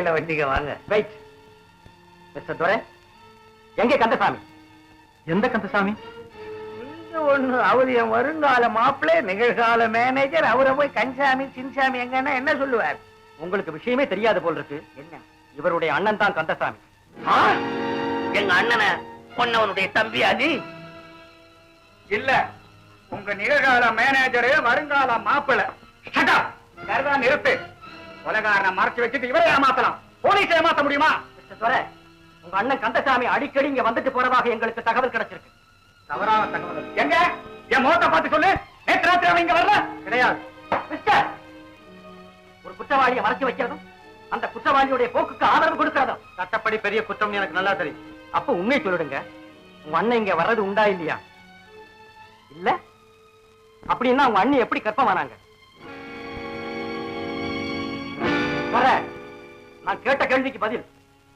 கையில வண்டிங்க வாங்க. வெயிட் மிஸ்டர் துரை, எங்க கந்தசாமி? எந்த கந்தசாமி? ஒண்ணு அவரு என் வருங்கால மாப்பிள்ளை, நிகழ்கால மேனேஜர். அவரை போய் கன்சாமி சின்சாமி எங்கன்னா என்ன சொல்லுவார்? உங்களுக்கு விஷயமே தெரியாது போல் இருக்கு. என்ன? இவருடைய அண்ணன் தான் கந்தசாமி. எங்க அண்ணனை பொன்னவனுடைய தம்பி அது இல்ல. உங்க நிகழ்கால மேனேஜரு, வருங்கால மாப்பிள்ளை. சரிதான், நிறுத்து. கொலைகாரனை மறைச்சு வச்சுட்டு இவரை ஏமாத்தலாம், போலீஸ் ஏமாத்த முடியுமா? மிஸ்டர் துரை, உங்க அண்ணன் கந்தசாமி அடிக்கடி இங்க வந்துட்டு போறதாக எங்களுக்கு தகவல் கிடைச்சிருக்கு. தவறான தகவல். எங்க என் முகத்தை பார்த்து சொல்லு. நேற்று ராத்திரி அவன் இங்க வரல. கிடையாது. மிஸ்டர், ஒரு குற்றவாளியை மறைச்சு வைக்கிறதும் அந்த குற்றவாளியுடைய போக்குக்கு ஆதரவு கொடுக்கிறதும் சட்டப்படி பெரிய குற்றம் எனக்கு நல்லா தெரியும். அப்ப உண்மை சொல்லிடுங்க, உங்க அண்ணன் இங்க வர்றது உண்டா இல்லையா? இல்ல அப்படின்னா உங்க அண்ணி எப்படி கர்ப்பமானாங்க? வர நான் கேட்ட கேள்விக்கு பதில்.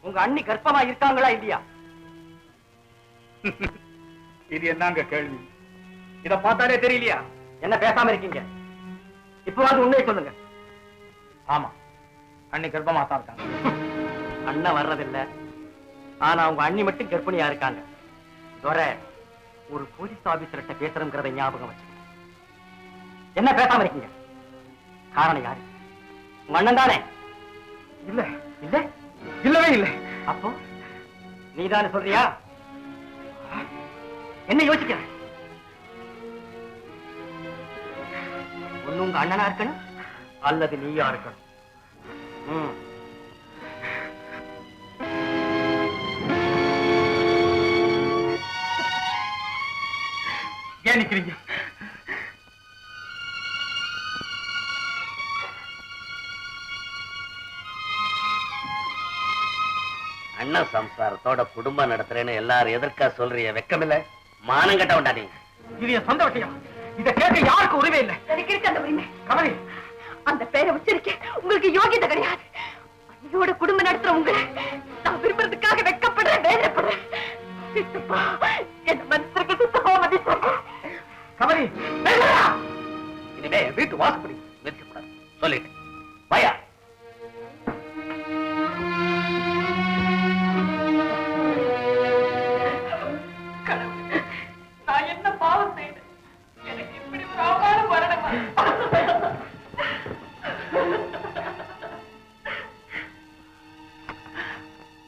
உங்க அண்ணி கர்ப்பமா இருக்காங்களா இல்லையா? இது என்னங்க கேள்வி? இத பார்த்தாலே தெரியலையா? என்ன பேசாம இருக்கீங்க? இப்பவாது உண்மையை சொல்லுங்க. ஆமா, அண்ணி கர்ப்பமா தான் இருக்காங்க. அண்ணன் வர்றதில்ல, ஆனா உங்க அண்ணி மட்டும் கர்ப்பிணியா இருக்காங்க. துரை, ஒரு போலீஸ் ஆபீசர்கிட்ட பேசுறோங்கிறத ஞாபகம் வச்சு என்ன பேசாம இருக்கீங்க? காரணம் யாரு? உங்க அண்ணன் தானே? இல்ல இல்ல, இல்லவே இல்ல. அப்போ நீதானே சொல்றியா? என்ன யோசிக்கிற? ஒண்ணு உங்க அண்ணனா இருக்கணும், அல்லது நீயா இருக்கணும். ஏன் நிக்கிறீங்க? அண்ணன் சம்சாரத்தோட குடும்பம் நடத்துறேன்னு எல்லாரும் எதற்கா சொல்றீங்க? வெக்கமில்ல, மானம் கட்ட விட்டாதீங்க. இது என் சொந்த விஷயம். இத கேட்க யாருக்கும் உரிமை இல்லை. எனக்கு இருக்கு அந்த உரிமை. கமலி, அந்த பேரை உச்சரிக்க உங்களுக்கு யோகியதை கிடையாது. அண்ணியோட குடும்பம் நடத்துற உங்களை நான் விரும்புறதுக்காக வெக்கப்படுறேன், வேதனைப்படுறேன். சித்தப்பா, என்ன மனசுக்கு சித்தப்பா மதிச்சாங்க. கமலி, இனிமே வீட்டு வாசப்படி நிறுத்தக்கூடாது சொல்லிட்டு பயா. நான் என்ன பாவம் செய்தேன்? எனக்கு இப்படி ஒரு அவமானம் வரணுமா?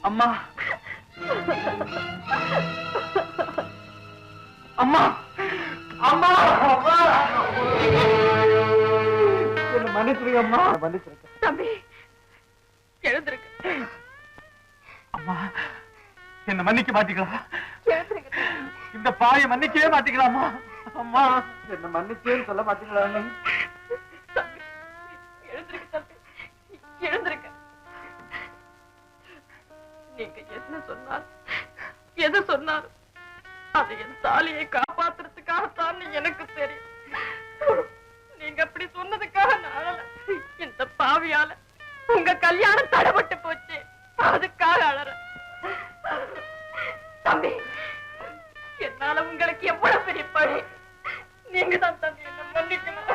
அம்மா, அம்மா, அம்மா, என்ன மன்னிச்சிருங்க அம்மா, மன்னிச்சிருக்க. தம்பி, எழுந்திருக்கு. அம்மா, என்ன மன்னிக்க மாட்டீங்களா? எழுந்திருக்கு. இந்த பாயை மன்னிக்கவே மாட்டீங்களாமா? அம்மா, என்ன மன்னிச்சேன்னு சொல்ல மாட்டீங்களா? தம்பி, எழுந்திருக்கு தம்பி, எழுந்திருக்கு. நீங்க என்ன சொன்னாலும் எது சொன்னாலும் அது என் தாலியை காப்பாத்துறதுக்காகத்தான் எனக்கு தெரியும். நீங்க அப்படி சொன்னதுக்காக நான் இந்த பாவியால உங்க கல்யாணம் தடைபட்டு போச்சு, அதுக்காக அழற. தம்பி, என்னால உங்களுக்கு எவ்வளவு பெரிய பழி. நீங்க தான் தம்பி என்ன மன்னிக்கணும்.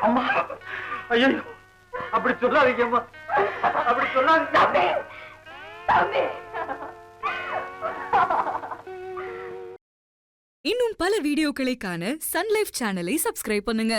அம்மா, ஐயோ, அப்படி சொல்லாதீங்க அம்மா, அப்படி சொல்லாதீங்க. தம்பி, தம்பி. இன்னும் பல வீடியோக்களை காண சன் லைஃப் சேனலை சப்ஸ்கிரைப் பண்ணுங்க.